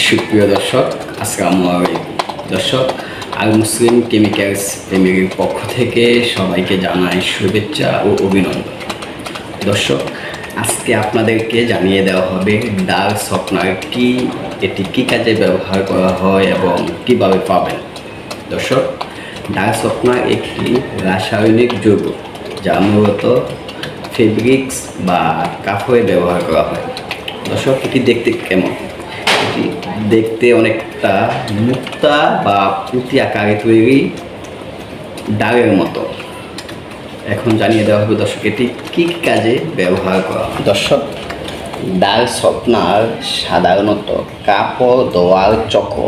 সুপ্রিয় দর্শক, আসসালামু আলাইকুম। দর্শক, আল মুসলিম কেমিক্যালস ফ্যামিলির পক্ষ থেকে সবাইকে জানাই শুভেচ্ছা ও অভিনন্দন। দর্শক, আজকে আপনাদেরকে জানিয়ে দেওয়া হবে ডার্ক সফটনার কি, এটি কী কাজে ব্যবহার করা হয় এবং কিভাবে পাবেন। দর্শক, ডার্ক সফটনার একটি রাসায়নিক যৌগ যা মূলত ফেব্রিক্স বা কাপড়ে ব্যবহার করা হয়। দর্শক, এটি দেখতে কেমন? এটি দেখতে অনেকটা মুক্তা বা পুঁতি আকারে তৈরি ডালের মতো। এখন জানিয়ে দেওয়া হবে দর্শক, এটি কী কাজে ব্যবহার করা হয়। দর্শক, ডাল সফটনার সাধারণত কাপড় ধোয়ার চক্র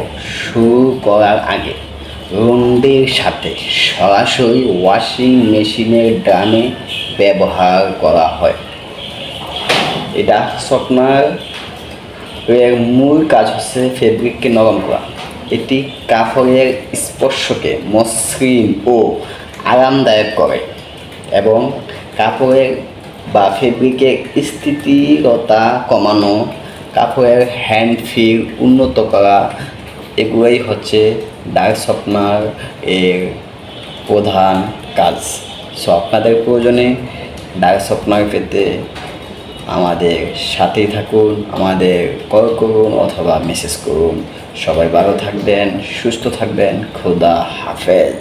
শুরু করার আগে রন্ডের সাথে সরাসরি ওয়াশিং মেশিনের ড্রামে ব্যবহার করা হয়। এটা সফটনার এর মূল কাজ হচ্ছে ফেব্রিককে নরম করা। এটি কাপড়ের স্পর্শকে মসৃণ ও আরামদায়ক করে এবং কাপড়ের বা ফেব্রিকের স্থিতিরতা কমানো, কাপড়ের হ্যান্ড ফিল উন্নত করা, এগুলোই হচ্ছে ডার্ক সফটনার এর প্রধান কাজ। সো আপনাদের প্রয়োজনে ডার্ক সফটনার পেতে আমাদের সাথেই থাকুন, আমাদের কল করুন অথবা মেসেজ করুন। সবাই ভালো থাকবেন, সুস্থ থাকবেন। খোদা হাফেজ।